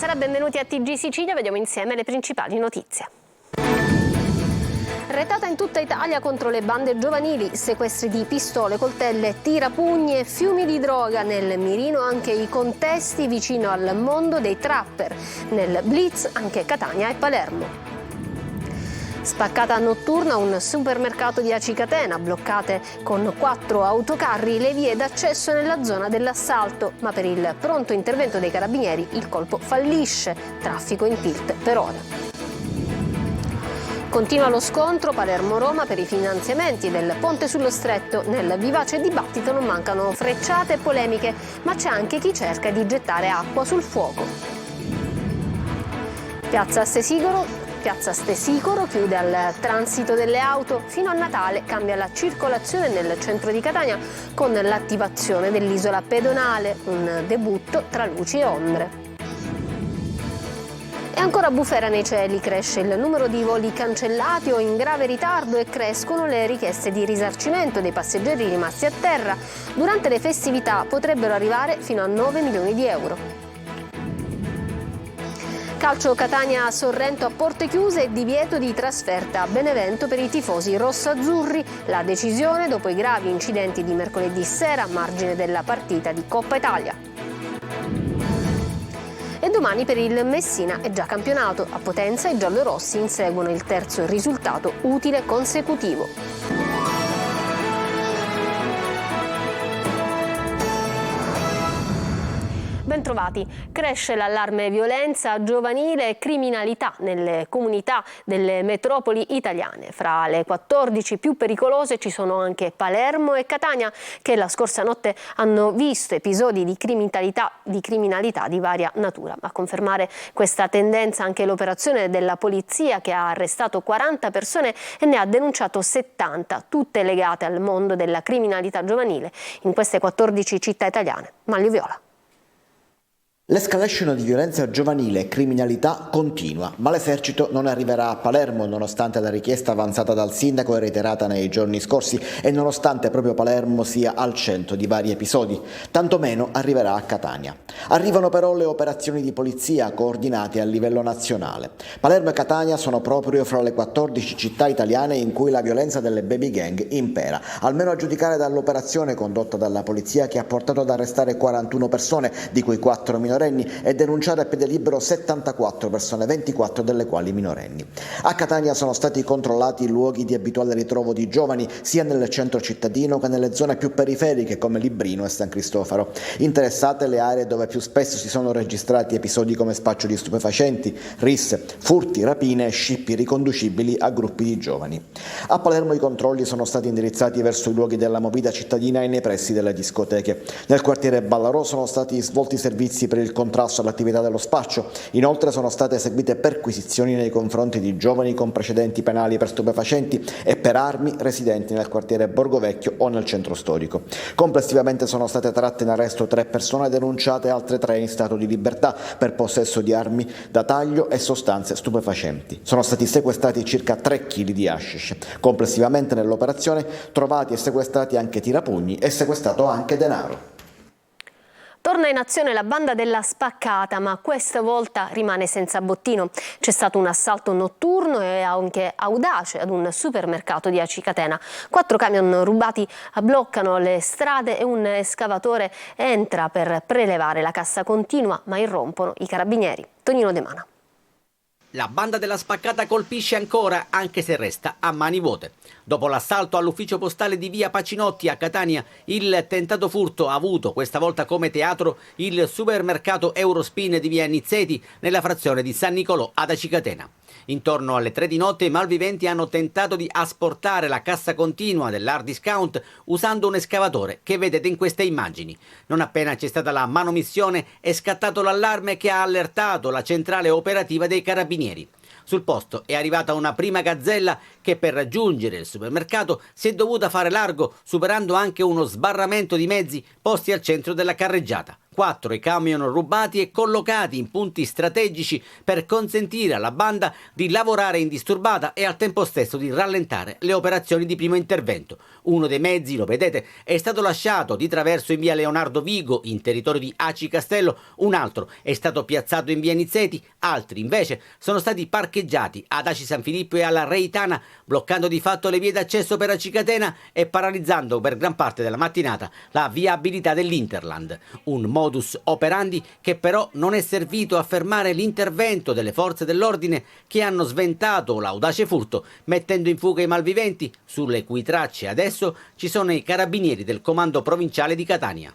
Buonasera, benvenuti a TG Sicilia, vediamo insieme le principali notizie. Retata in tutta Italia contro le bande giovanili, sequestri di pistole, coltelle, tirapugni e fiumi di droga. Nel mirino anche i contesti vicino al mondo dei trapper. Nel blitz anche Catania e Palermo. Spaccata notturna, un supermercato di Aci Catena, bloccate con 4 autocarri le vie d'accesso nella zona dell'assalto, ma per il pronto intervento dei carabinieri il colpo fallisce, traffico in tilt per ore. Continua lo scontro Palermo-Roma per i finanziamenti del ponte sullo Stretto. Nel vivace dibattito non mancano frecciate e polemiche, ma c'è anche chi cerca di gettare acqua sul fuoco. Piazza Stesicoro chiude al transito delle auto. Fino a Natale cambia la circolazione nel centro di Catania con l'attivazione dell'isola pedonale, un debutto tra luci e ombre. E ancora bufera nei cieli, cresce il numero di voli cancellati o in grave ritardo e crescono le richieste di risarcimento dei passeggeri rimasti a terra. Durante le festività potrebbero arrivare fino a 9 milioni di euro. Calcio Catania-Sorrento a porte chiuse e divieto di trasferta a Benevento per i tifosi rosso-azzurri. La decisione dopo i gravi incidenti di mercoledì sera a margine della partita di Coppa Italia. E domani per il Messina è già campionato. A Potenza i giallorossi inseguono il terzo risultato utile consecutivo. Bentrovati. Cresce l'allarme violenza giovanile e criminalità nelle comunità delle metropoli italiane. Fra le 14 più pericolose ci sono anche Palermo e Catania, che la scorsa notte hanno visto episodi di criminalità di varia natura. A confermare questa tendenza anche l'operazione della polizia, che ha arrestato 40 persone e ne ha denunciato 70, tutte legate al mondo della criminalità giovanile in queste 14 città italiane. Manlio Viola. L'escalation di violenza giovanile e criminalità continua, ma l'esercito non arriverà a Palermo nonostante la richiesta avanzata dal sindaco e reiterata nei giorni scorsi e nonostante proprio Palermo sia al centro di vari episodi. Tantomeno arriverà a Catania. Arrivano però le operazioni di polizia coordinate a livello nazionale. Palermo e Catania sono proprio fra le 14 città italiane in cui la violenza delle baby gang impera, almeno a giudicare dall'operazione condotta dalla polizia, che ha portato ad arrestare 41 persone, di cui 4 minorenni, e denunciare a piede libero 74 persone, 24 delle quali minorenni. A Catania sono stati controllati luoghi di abituale ritrovo di giovani sia nel centro cittadino che nelle zone più periferiche come Librino e San Cristofaro. Interessate le aree dove più spesso si sono registrati episodi come spaccio di stupefacenti, risse, furti, rapine e scippi riconducibili a gruppi di giovani. A Palermo i controlli sono stati indirizzati verso i luoghi della movida cittadina e nei pressi delle discoteche. Nel quartiere Ballarò sono stati svolti servizi per il contrasto all'attività dello spaccio. Inoltre sono state eseguite perquisizioni nei confronti di giovani con precedenti penali per stupefacenti e per armi residenti nel quartiere Borgovecchio o nel centro storico. Complessivamente sono state tratte in arresto 3 persone e denunciate altre 3 in stato di libertà per possesso di armi da taglio e sostanze stupefacenti. Sono stati sequestrati circa 3 kg di hashish. Complessivamente nell'operazione trovati e sequestrati anche tirapugni e sequestrato anche denaro. Torna in azione la banda della Spaccata, ma questa volta rimane senza bottino. C'è stato un assalto notturno e anche audace ad un supermercato di Aci Catena. 4 camion rubati bloccano le strade e un escavatore entra per prelevare la cassa continua, ma irrompono i carabinieri. Tonino De Mana. La banda della Spaccata colpisce ancora, anche se resta a mani vuote. Dopo l'assalto all'ufficio postale di via Pacinotti a Catania, il tentato furto ha avuto questa volta come teatro il supermercato Eurospin di via Nizzeti nella frazione di San Nicolò ad Aci Catena. Intorno alle 3 di notte i malviventi hanno tentato di asportare la cassa continua dell'hard discount usando un escavatore che vedete in queste immagini. Non appena c'è stata la manomissione è scattato l'allarme che ha allertato la centrale operativa dei carabinieri. Sul posto è arrivata una prima gazzella che per raggiungere il supermercato si è dovuta fare largo, superando anche uno sbarramento di mezzi posti al centro della carreggiata. 4 i camion rubati e collocati in punti strategici per consentire alla banda di lavorare indisturbata e al tempo stesso di rallentare le operazioni di primo intervento. Uno dei mezzi, lo vedete, è stato lasciato di traverso in via Leonardo Vigo, in territorio di Aci Castello, un altro è stato piazzato in via Nizzeti, altri invece sono stati parcheggiati ad Aci San Filippo e alla Reitana, bloccando di fatto le vie d'accesso per Aci Catena e paralizzando per gran parte della mattinata la viabilità dell'Interland. Un modus operandi che però non è servito a fermare l'intervento delle forze dell'ordine che hanno sventato l'audace furto, mettendo in fuga i malviventi, sulle cui tracce adesso ci sono i carabinieri del comando provinciale di Catania.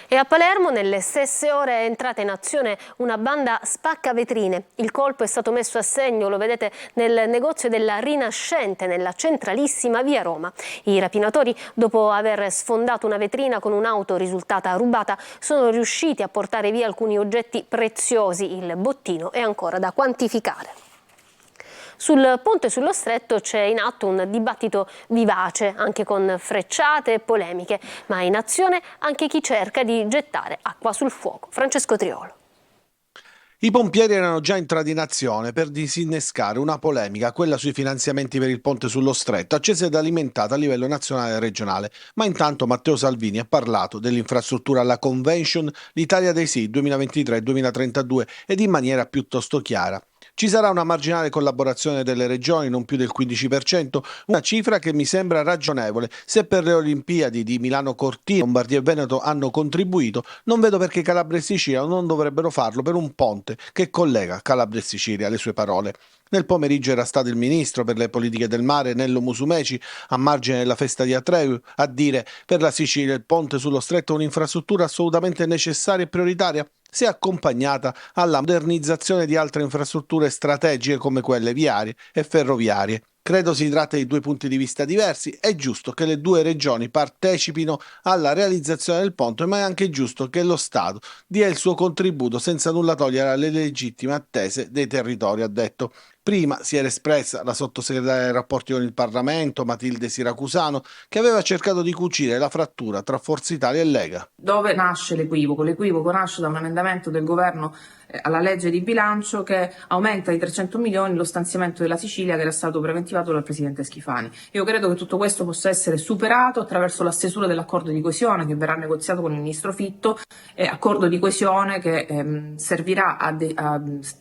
E a Palermo nelle stesse ore è entrata in azione una banda spaccavetrine. Il colpo è stato messo a segno, lo vedete, nel negozio della Rinascente, nella centralissima via Roma. I rapinatori, dopo aver sfondato una vetrina con un'auto risultata rubata, sono riusciti a portare via alcuni oggetti preziosi. Il bottino è ancora da quantificare. Sul ponte sullo Stretto c'è in atto un dibattito vivace, anche con frecciate e polemiche, ma in azione anche chi cerca di gettare acqua sul fuoco. Francesco Triolo. I pompieri erano già entrati in azione per disinnescare una polemica, quella sui finanziamenti per il ponte sullo Stretto, accesa ed alimentata a livello nazionale e regionale. Ma intanto Matteo Salvini ha parlato dell'infrastruttura alla Convention, l'Italia dei Sì 2023-2032 ed in maniera piuttosto chiara. Ci sarà una marginale collaborazione delle regioni, non più del 15%, una cifra che mi sembra ragionevole. Se per le Olimpiadi di Milano Cortina, Lombardia e Veneto hanno contribuito, non vedo perché Calabria e Sicilia non dovrebbero farlo per un ponte che collega Calabria e Sicilia, le sue parole. Nel pomeriggio era stato il ministro per le politiche del mare Nello Musumeci, a margine della festa di Atreu, a dire: per la Sicilia il ponte sullo Stretto è un'infrastruttura assolutamente necessaria e prioritaria, se accompagnata alla modernizzazione di altre infrastrutture strategiche come quelle viarie e ferroviarie. Credo si tratti di due punti di vista diversi. È giusto che le due regioni partecipino alla realizzazione del ponte, ma è anche giusto che lo Stato dia il suo contributo senza nulla togliere alle legittime attese dei territori, ha detto. Prima si era espressa la sottosegretaria ai rapporti con il Parlamento, Matilde Siracusano, che aveva cercato di cucire la frattura tra Forza Italia e Lega. Dove nasce l'equivoco? L'equivoco nasce da un emendamento del governo alla legge di bilancio che aumenta di 300 milioni lo stanziamento della Sicilia che era stato preventivato dal Presidente Schifani. Io credo che tutto questo possa essere superato attraverso la stesura dell'accordo di coesione che verrà negoziato con il Ministro Fitto, accordo di coesione che servirà a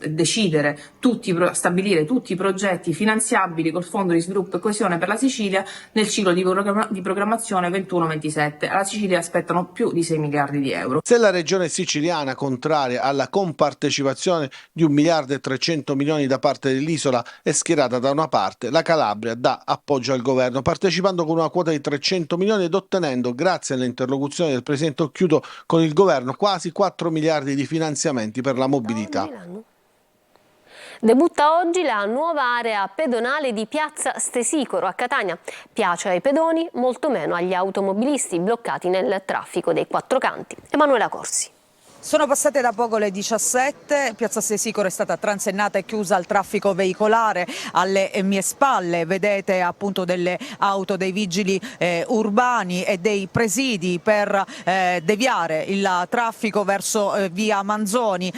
decidere a stabilire tutti i progetti finanziabili col Fondo di Sviluppo e Coesione per la Sicilia nel ciclo di programmazione 21-27. Alla Sicilia aspettano più di 6 miliardi di euro. Se la regione siciliana, contraria alla compartecipazione di 1 miliardo e 300 milioni da parte dell'isola, è schierata da una parte, la Calabria dà appoggio al governo, partecipando con una quota di 300 milioni ed ottenendo, grazie alle interlocuzioni del Presidente Occhiuto con il governo, quasi 4 miliardi di finanziamenti per la mobilità. Debutta oggi la nuova area pedonale di Piazza Stesicoro a Catania. Piace ai pedoni, molto meno agli automobilisti bloccati nel traffico dei quattro canti. Emanuela Corsi. Sono passate da poco le 17, Piazza Stesicoro è stata transennata e chiusa al traffico veicolare. Alle mie spalle vedete appunto delle auto dei vigili urbani e dei presidi per deviare il traffico verso via Manzoni.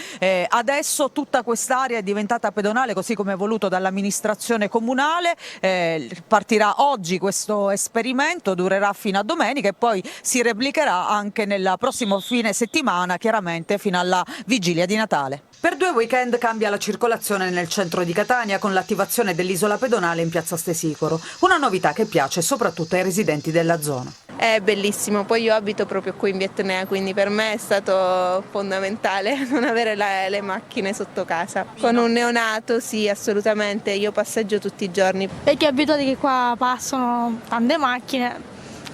Adesso tutta quest'area è diventata pedonale, così come voluto dall'amministrazione comunale. Partirà oggi questo esperimento, durerà fino a domenica e poi si replicherà anche nel prossimo fine settimana, chiaramente fino alla vigilia di Natale. Per 2 weekend cambia la circolazione nel centro di Catania con l'attivazione dell'isola pedonale in Piazza Stesicoro, una novità che piace soprattutto ai residenti della zona. È bellissimo, poi io abito proprio qui in Via Etnea, quindi per me è stato fondamentale non avere le macchine sotto casa. Con un neonato sì, assolutamente, io passeggio tutti i giorni. Perché abituati che qua passano tante macchine,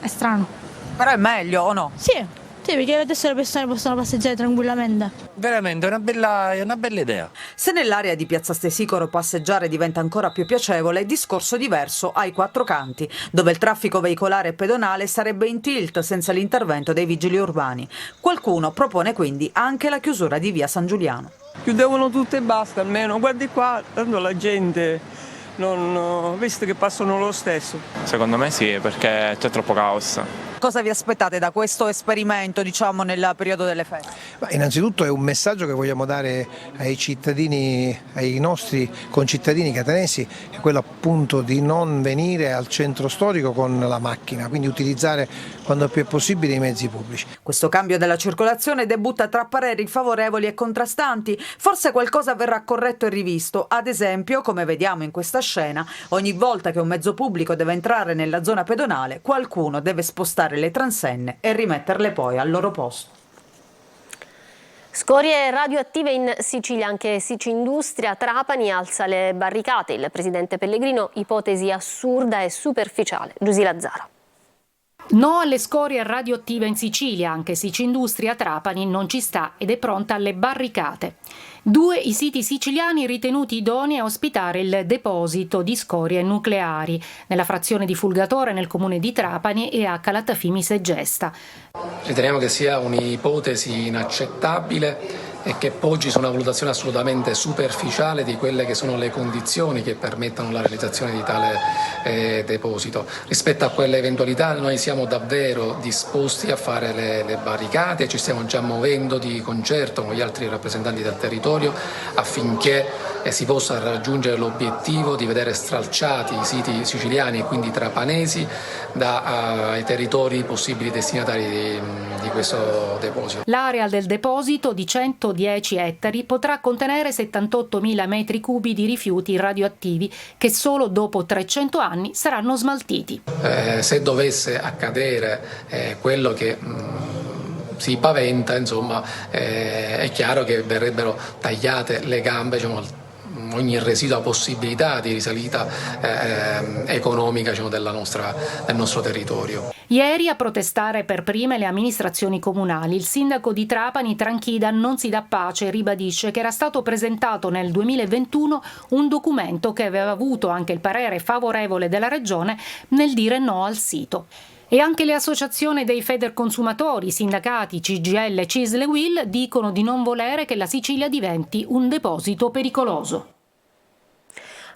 è strano. Però è meglio o no? Sì, perché adesso le persone possono passeggiare tranquillamente. Veramente è una bella idea. Se nell'area di Piazza Stesicoro passeggiare diventa ancora più piacevole, discorso diverso ai quattro canti, dove il traffico veicolare e pedonale sarebbe in tilt senza l'intervento dei vigili urbani. Qualcuno propone quindi anche la chiusura di via San Giuliano. Chiudevano tutto e basta, almeno guardi qua, tanto la gente visto che passano lo stesso. Secondo me sì, perché c'è troppo caos. Cosa vi aspettate da questo esperimento, diciamo, nel periodo delle feste? Innanzitutto è un messaggio che vogliamo dare ai cittadini, ai nostri concittadini catanesi, è quello appunto di non venire al centro storico con la macchina, quindi utilizzare quando più è possibile i mezzi pubblici. Questo cambio della circolazione debutta tra pareri favorevoli e contrastanti. Forse qualcosa verrà corretto e rivisto. Ad esempio, come vediamo in questa scena, ogni volta che un mezzo pubblico deve entrare nella zona pedonale, qualcuno deve spostare le transenne e rimetterle poi al loro posto. Scorie radioattive in Sicilia, anche Sicindustria Trapani alza le barricate. Il presidente Pellegrino, ipotesi assurda e superficiale. Giusy Lazzara. No alle scorie radioattive in Sicilia, anche Sicindustria Trapani non ci sta ed è pronta alle barricate. 2 i siti siciliani ritenuti idonei a ospitare il deposito di scorie nucleari, nella frazione di Fulgatore nel comune di Trapani e a Calatafimi Segesta. Riteniamo che sia un'ipotesi inaccettabile e che poggi su una valutazione assolutamente superficiale di quelle che sono le condizioni che permettono la realizzazione di tale deposito. Rispetto a quelle eventualità noi siamo davvero disposti a fare le barricate e ci stiamo già muovendo di concerto con gli altri rappresentanti del territorio affinché si possa raggiungere l'obiettivo di vedere stralciati i siti siciliani e quindi trapanesi dai territori possibili destinatari di questo deposito. L'area del deposito di 110 ettari potrà contenere 78.000 metri cubi di rifiuti radioattivi che solo dopo 300 anni saranno smaltiti. Se dovesse accadere quello che si paventa, insomma, è chiaro che verrebbero tagliate le gambe, diciamo, ogni residua possibilità di risalita economica, diciamo, del nostro territorio. Ieri a protestare per prime le amministrazioni comunali. Il sindaco di Trapani, Tranchida, non si dà pace e ribadisce che era stato presentato nel 2021 un documento che aveva avuto anche il parere favorevole della Regione nel dire no al sito. E anche le associazioni dei Federconsumatori, sindacati, CGIL, CISL e UIL dicono di non volere che la Sicilia diventi un deposito pericoloso.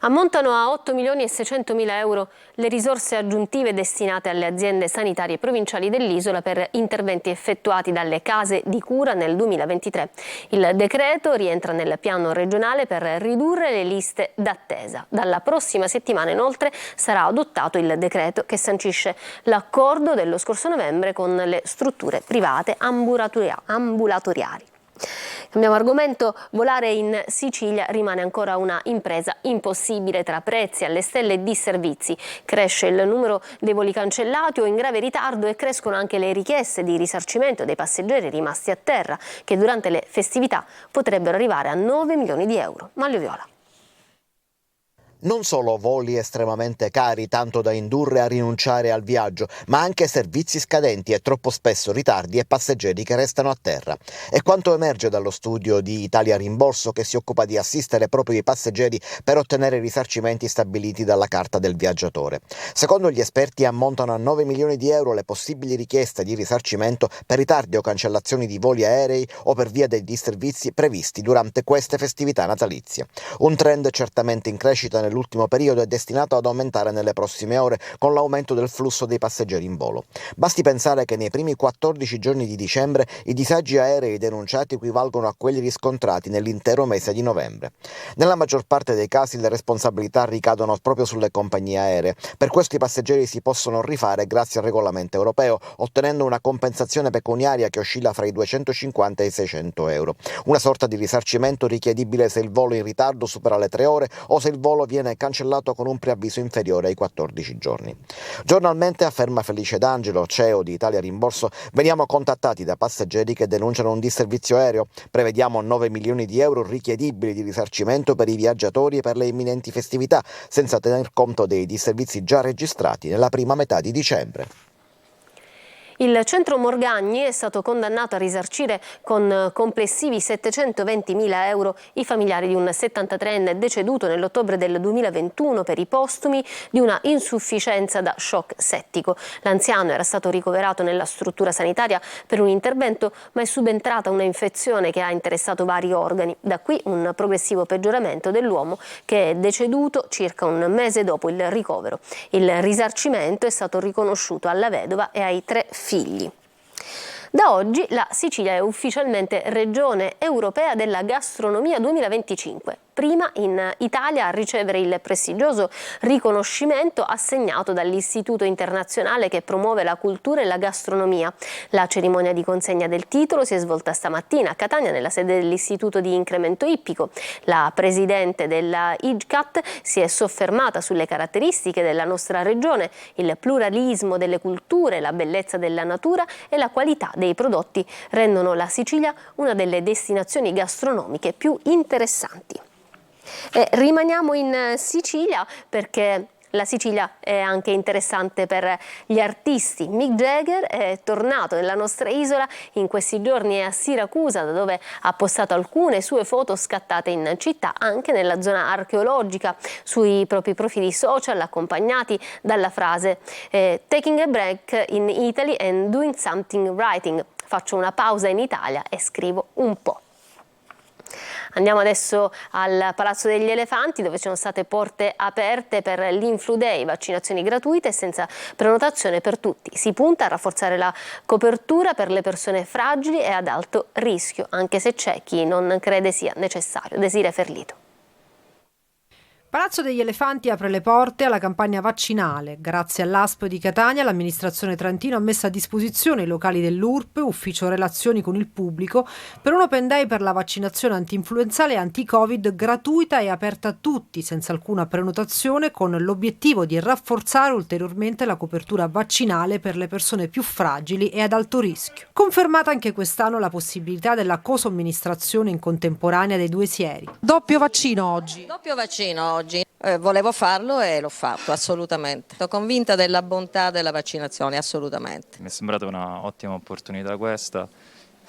Ammontano a 8.600.000 euro le risorse aggiuntive destinate alle aziende sanitarie provinciali dell'isola per interventi effettuati dalle case di cura nel 2023. Il decreto rientra nel piano regionale per ridurre le liste d'attesa. Dalla prossima settimana inoltre sarà adottato il decreto che sancisce l'accordo dello scorso novembre con le strutture private ambulatoriali. Cambiamo argomento, volare in Sicilia rimane ancora una impresa impossibile tra prezzi alle stelle e disservizi. Cresce il numero dei voli cancellati o in grave ritardo e crescono anche le richieste di risarcimento dei passeggeri rimasti a terra, che durante le festività potrebbero arrivare a 9 milioni di euro. Maglio Viola. Non solo voli estremamente cari, tanto da indurre a rinunciare al viaggio, ma anche servizi scadenti e troppo spesso ritardi e passeggeri che restano a terra. È quanto emerge dallo studio di Italia Rimborso, che si occupa di assistere proprio i passeggeri per ottenere i risarcimenti stabiliti dalla carta del viaggiatore. Secondo gli esperti ammontano a 9 milioni di euro le possibili richieste di risarcimento per ritardi o cancellazioni di voli aerei o per via dei disservizi previsti durante queste festività natalizie. Un trend certamente in crescita nell'ultimo periodo è destinato ad aumentare nelle prossime ore con l'aumento del flusso dei passeggeri in volo. Basti pensare che nei primi 14 giorni di dicembre i disagi aerei denunciati equivalgono a quelli riscontrati nell'intero mese di novembre. Nella maggior parte dei casi le responsabilità ricadono proprio sulle compagnie aeree. Per questo i passeggeri si possono rifare grazie al regolamento europeo, ottenendo una compensazione pecuniaria che oscilla fra i 250 e i 600 euro. Una sorta di risarcimento richiedibile se il volo in ritardo supera le 3 ore o se il volo viene cancellato con un preavviso inferiore ai 14 giorni. Giornalmente, afferma Felice D'Angelo, CEO di Italia Rimborso, veniamo contattati da passeggeri che denunciano un disservizio aereo. Prevediamo 9 milioni di euro richiedibili di risarcimento per i viaggiatori e per le imminenti festività, senza tener conto dei disservizi già registrati nella prima metà di dicembre. Il centro Morgagni è stato condannato a risarcire con complessivi 720.000 euro i familiari di un 73enne deceduto nell'ottobre del 2021 per i postumi di una insufficienza da shock settico. L'anziano era stato ricoverato nella struttura sanitaria per un intervento, ma è subentrata una infezione che ha interessato vari organi. Da qui un progressivo peggioramento dell'uomo, che è deceduto circa un mese dopo il ricovero. Il risarcimento è stato riconosciuto alla vedova e ai 3 figli. Da oggi la Sicilia è ufficialmente Regione Europea della Gastronomia 2025. Prima in Italia a ricevere il prestigioso riconoscimento assegnato dall'Istituto Internazionale che promuove la cultura e la gastronomia. La cerimonia di consegna del titolo si è svolta stamattina a Catania nella sede dell'Istituto di Incremento Ippico. La presidente della IGCAT si è soffermata sulle caratteristiche della nostra regione, il pluralismo delle culture, la bellezza della natura e la qualità dei prodotti rendono la Sicilia una delle destinazioni gastronomiche più interessanti. Rimaniamo in Sicilia perché la Sicilia è anche interessante per gli artisti. Mick Jagger è tornato nella nostra isola, in questi giorni è a Siracusa, da dove ha postato alcune sue foto scattate in città, anche nella zona archeologica, sui propri profili social, accompagnati dalla frase "Taking a break in Italy and doing something writing". Faccio una pausa in Italia e scrivo un po'. Andiamo adesso al Palazzo degli Elefanti, dove ci sono state porte aperte per l'Influ Day, vaccinazioni gratuite e senza prenotazione per tutti. Si punta a rafforzare la copertura per le persone fragili e ad alto rischio, anche se c'è chi non crede sia necessario. Desiree Ferlito. Palazzo degli Elefanti apre le porte alla campagna vaccinale. Grazie all'ASP di Catania, l'amministrazione Trentino ha messo a disposizione i locali dell'URP, ufficio relazioni con il pubblico, per un open day per la vaccinazione antinfluenzale e anti-Covid gratuita e aperta a tutti, senza alcuna prenotazione, con l'obiettivo di rafforzare ulteriormente la copertura vaccinale per le persone più fragili e ad alto rischio. Confermata anche quest'anno la possibilità della cosomministrazione in contemporanea dei 2 sieri. Doppio vaccino oggi. Doppio vaccino oggi. Volevo farlo e l'ho fatto, assolutamente. Sono convinta della bontà della vaccinazione, assolutamente. Mi è sembrata un'ottima opportunità questa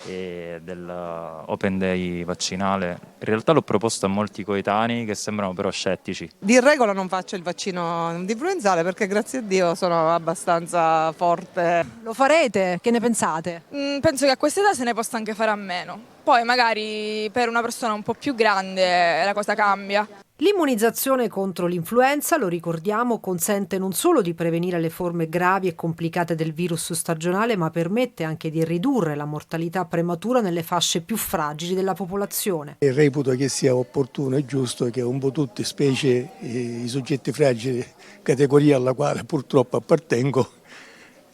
e dell'Open Day vaccinale. In realtà l'ho proposto a molti coetanei che sembrano però scettici. Di regola non faccio il vaccino influenzale perché grazie a Dio sono abbastanza forte. Lo farete? Che ne pensate? Penso che a questa età se ne possa anche fare a meno. Poi magari per una persona un po' più grande la cosa cambia. L'immunizzazione contro l'influenza, lo ricordiamo, consente non solo di prevenire le forme gravi e complicate del virus stagionale, ma permette anche di ridurre la mortalità prematura nelle fasce più fragili della popolazione. E reputo che sia opportuno e giusto che un po' tutti, specie i soggetti fragili, categoria alla quale purtroppo appartengo,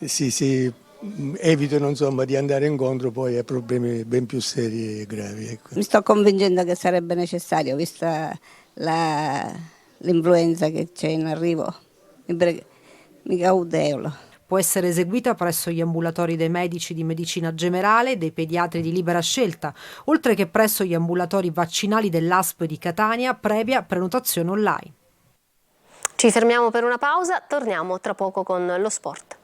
si evitano insomma di andare incontro poi a problemi ben più seri e gravi. Ecco. Mi sto convincendo che sarebbe necessario, vista l'influenza che c'è in arrivo, mi cautelo. Può essere eseguita presso gli ambulatori dei medici di medicina generale e dei pediatri di libera scelta, oltre che presso gli ambulatori vaccinali dell'ASP di Catania, previa prenotazione online. Ci fermiamo per una pausa, torniamo tra poco con lo sport.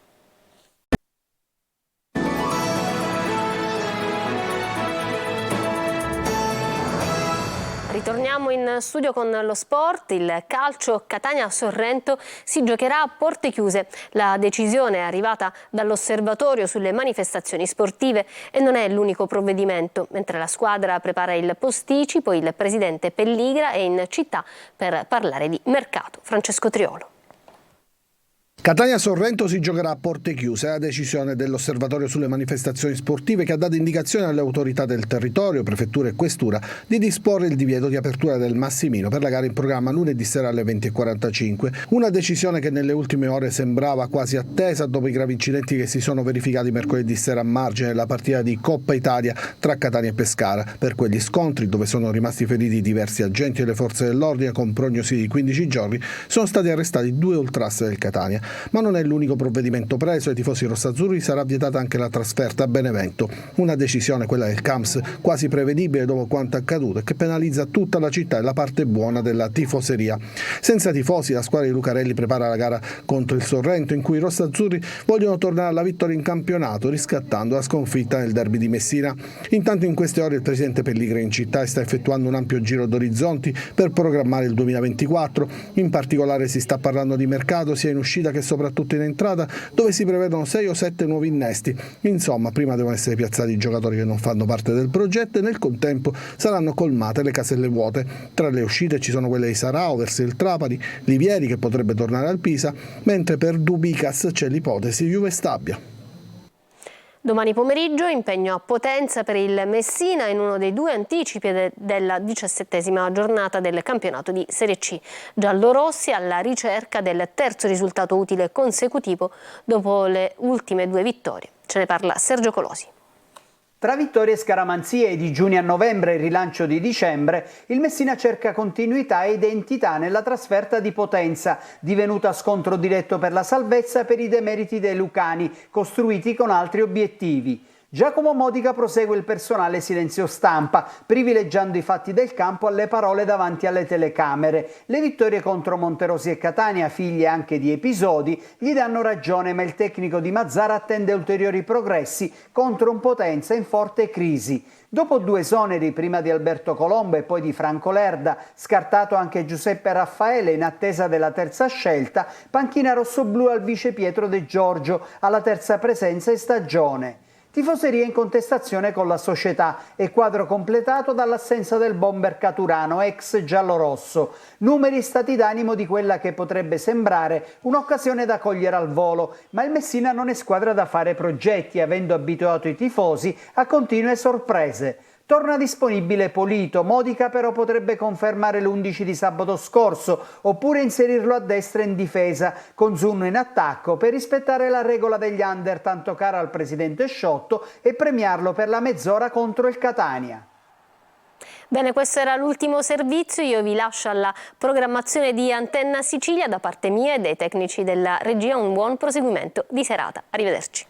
Ritorniamo in studio con lo sport. Il calcio Catania-Sorrento si giocherà a porte chiuse. La decisione è arrivata dall'Osservatorio sulle manifestazioni sportive e non è l'unico provvedimento. Mentre la squadra prepara il posticipo, il presidente Pelligra è in città per parlare di mercato. Francesco Triolo. Catania-Sorrento si giocherà a porte chiuse, è la decisione dell'Osservatorio sulle manifestazioni sportive che ha dato indicazione alle autorità del territorio, prefettura e questura, di disporre il divieto di apertura del Massimino per la gara in programma lunedì sera alle 20:45. Una decisione che nelle ultime ore sembrava quasi attesa dopo i gravi incidenti che si sono verificati mercoledì sera a margine della partita di Coppa Italia tra Catania e Pescara. Per quegli scontri, dove sono rimasti feriti diversi agenti delle forze dell'ordine con prognosi di 15 giorni, sono stati arrestati 2 ultras del Catania. Ma non è l'unico provvedimento preso. Ai tifosi rossazzurri sarà vietata anche la trasferta a Benevento. Una decisione, quella del Camps, quasi prevedibile dopo quanto accaduto e che penalizza tutta la città e la parte buona della tifoseria. Senza tifosi la squadra di Lucarelli prepara la gara contro il Sorrento, in cui i rossazzurri vogliono tornare alla vittoria in campionato, riscattando la sconfitta nel derby di Messina. Intanto in queste ore il presidente Pellegrini in città sta effettuando un ampio giro d'orizzonti per programmare il 2024. In particolare si sta parlando di mercato sia in uscita che soprattutto in entrata, dove si prevedono 6 o 7 nuovi innesti. Insomma, prima devono essere piazzati i giocatori che non fanno parte del progetto e nel contempo saranno colmate le caselle vuote. Tra le uscite ci sono quelle di Sarao verso il Trapani, Livieri che potrebbe tornare al Pisa, mentre per Dubicas c'è l'ipotesi Juve Stabia. Domani pomeriggio impegno a Potenza per il Messina in uno dei 2 anticipi della 17ª giornata del campionato di Serie C. Giallorossi alla ricerca del terzo risultato utile consecutivo dopo le ultime 2 vittorie. Ce ne parla Sergio Colosi. Tra vittorie e scaramanzie di giugno a novembre e rilancio di dicembre, il Messina cerca continuità e identità nella trasferta di Potenza, divenuta scontro diretto per la salvezza per i demeriti dei lucani, costruiti con altri obiettivi. Giacomo Modica prosegue il personale silenzio stampa, privilegiando i fatti del campo alle parole davanti alle telecamere. Le vittorie contro Monterosi e Catania, figlie anche di episodi, gli danno ragione, ma il tecnico di Mazzara attende ulteriori progressi contro un Potenza in forte crisi. Dopo 2 esoneri, prima di Alberto Colombo e poi di Franco Lerda, scartato anche Giuseppe Raffaele in attesa della terza scelta, panchina rossoblù al vice Pietro De Giorgio, alla terza presenza in stagione. Tifoseria in contestazione con la società e quadro completato dall'assenza del bomber Caturano, ex giallorosso. Numeri stati d'animo di quella che potrebbe sembrare un'occasione da cogliere al volo, ma il Messina non è squadra da fare progetti, avendo abituato i tifosi a continue sorprese. Torna disponibile Polito, Modica però potrebbe confermare l'11 di sabato scorso oppure inserirlo a destra in difesa con Zunno in attacco per rispettare la regola degli under tanto cara al presidente Sciotto e premiarlo per la mezz'ora contro il Catania. Bene, questo era l'ultimo servizio, io vi lascio alla programmazione di Antenna Sicilia da parte mia e dei tecnici della regia, un buon proseguimento di serata, arrivederci.